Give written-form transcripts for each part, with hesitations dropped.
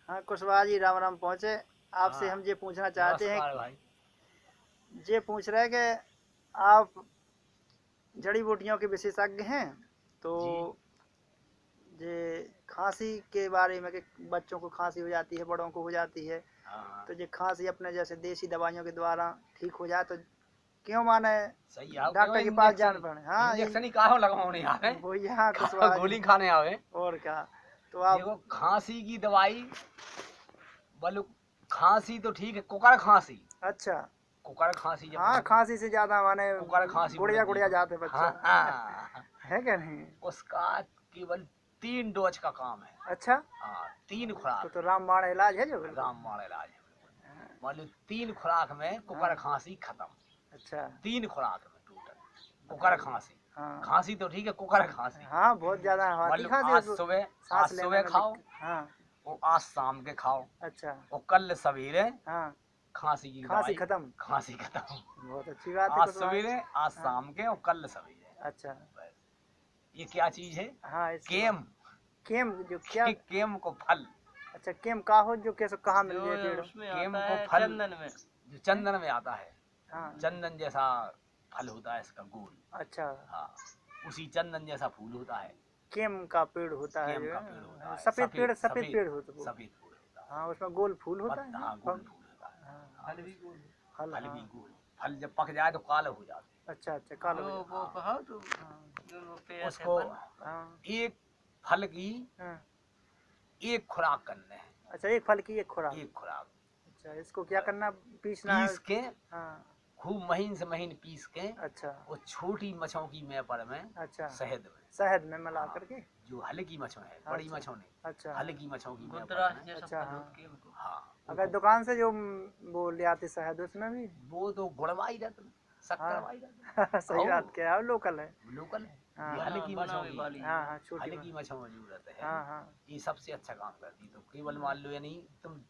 हाँ कुशवाहा जी, राम राम पहुँचे। आपसे हाँ, हम ये पूछना चाहते हैं, नमस्कार भाई। ये पूछ रहे हैं कि आप जड़ी बूटियों के विशेषज्ञ हैं, तो जी। ये खांसी के बारे में कि बच्चों को खांसी हो जाती है, बड़ों को हो जाती है, हाँ, तो ये खांसी अपने जैसे देसी दवाइयों के द्वारा ठीक हो जाए तो क्यों माने सही आओ क्यों डॉक्टर के पास जान इंजेक्शन पड़े। हाँ ये इंजेक्शन ही काहो लगवाने आवे। वो यहाँ काहो कुशवाहा जी, गोली खाने आवे। और क्या। तो आप देखो खांसी की दवाई बोलो, खांसी तो ठीक है, कुकर खांसी। अच्छा, कुकर खांसी जब हाँ खांसी से ज्यादा माने कुकर खांसी बोले गुड़िया जी गुड़िया को। जाते हाँ बच्चा हाँ, है क्या नहीं। उसका केवल 3 डोज का काम है। अच्छा, हाँ, 3 खुराक तो रामबाण इलाज है जो बिल्कुल। रामबाण इलाज है। मान लो 3 खुराक में कुकर हाँ, खांसी खत्म। अच्छा 3 खुराक में टोटल कुकर बताइए। खांसी। हाँ खांसी तो ठीक है, कुकर खांसी। हाँ, बहुत ज्यादा मान आती लो खांसी, आज उसको सुबह सांस लेने में खाओ, दिक्कत। हाँ वो आज शाम के खाओ, अच्छा, और कल सवेरे हाँ खांसी की खांसी दवाई। खत्म। खांसी खत्म। बहुत अच्छी बात है आज कुशवाहा जी। सवेरे, आज हाँ शाम के, और कल सवेरे। अच्छा, बस। ये क्या चीज है? हाँ इसके बाद केम। केम जो क्या। केम को फल। अच्छा केम का हो, जो कैसे कहाँ मिल जो जाए पेड़। उसमें केम आता को है फल चंदन में। जो चंदन में आता है। हाँ चंदन जैसा फल होता है इसका, गोल। अच्छा, हाँ, उसी चंदन जैसा फूल होता है। केम का पेड़ होता है केम जो का पेड़ होता है, है, सफेद पेड़, सफेद सफेद सफेद पेड़ होता है वो। सफेद फूल होता है। हाँ उसमें गोल फूल होता है हाँ, गोल फल। फूल होता है। हाँ हाँ, फल भी गोल। फल फल हाँ। भी गोल। फल जब पक जाए तो काले हो जाते अच्छा अच्छा, कालो हो जो जाता वो है। कहो तो हाँ जो वो पे हैं। ऐसे उसको फल। हाँ एक फल की हाँ। एक खुराक करने है। अच्छा एक फल की एक खुराक। एक खुराक अच्छा इसको क्या करना, पीसना है। पीस के, हाँ खूब महीन से महीन पीस के, अच्छा वो छोटी मछों की मैपर में, अच्छा, शहद में। शहद में मिला हाँ, करके। जो हल्की मछों है, बड़ी अच्छा मछों नहीं, अच्छा हल्की मछों की मैपर गुंतराश में। जैसा अच्छा फल हाँ। होती है उनको। हाँ, अगर उनको- दुकान से जो वो ले आते शहद उसमें भी। वो तो गुड़वाई रहता, शक्कर वाई हाँ रहता। सही बात क्या है, लोकल है। लोकल है। हाँ ये हल्की बना मछों हुई की, वाली। हाँ हाँ छोटी हल्की मछों में जरूरत है। हाँ हाँ ये सबसे अच्छा काम करती। तो केवल मान लो, यानी तुम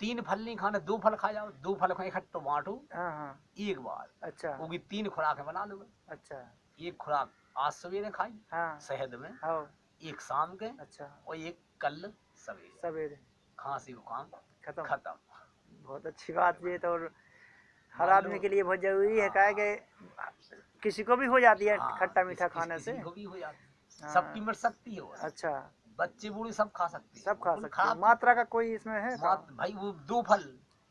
3 फल नहीं खाना, 2 फल खा जाओ, 2 फल को इकट्ठो बांटो हाँ हाँ एक बार। अच्छा होगी 3 खुराक बना लो। अच्छा एक खुराक आज सवेरे खाई हाँ शहद में, हाँ एक शाम के, अच्छा और एक कल सवेरे। सवेरे खांसी को काम खत्म। खत्म। बहुत अच्छी बात ये तो, और हर मान लो, आदमी के लिए बहुत जरूरी है, क्या है हाँ, कि किसी को भी हो जाती है हाँ, खट्टा मीठा खाने किसी से। को भी हो जाती है, सबकी हाँ मर सकती है वो। अच्छा, बच्चे बूढ़े सब खा सकते हैं, सब खा बिल्कुल सकते हैं, खराब मात्रा का कोई इसमें है का। भाई वो 2 फल।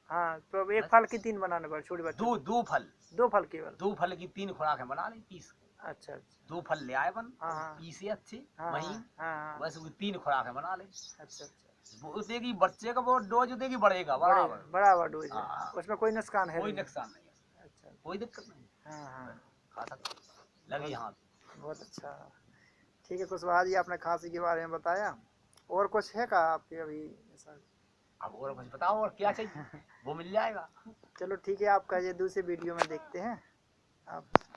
हाँ तो अब एक बस, फल की 3 बनाने पड़े छोटी बच्चों दो को। 2 फल 2 फल केवल। 2 फल की 3 खुराक बना ली पीस के। अच्छा अच्छा 2 फल ले आए बन, हाँ हाँ पीसे अच्छे हाँ महीन। हाँ हाँ बस वो 3 खुराक बना ले। अच्छा अच्छा, वो देगी बच्चे का, वो डोज देगी बढ़ेगा बड़े बराबर। बराबर डोज है, हाँ, उसमें कोई नुकसान है कोई नहीं। नुकसान नहीं है, अच्छा कोई दिक्कत नहीं। हाँ हाँ बस, खा सकते लगी हाथ। बहुत अच्छा। ठीक है कुशवाहा जी, आपने खांसी के बारे में बताया, और कुछ है का आपके अभी ऐसा। अब और कुछ बताओ, और क्या चाहिए वो मिल जाएगा। चलो ठीक है, आपका ये दूसरे वीडियो में देखते हैं आप।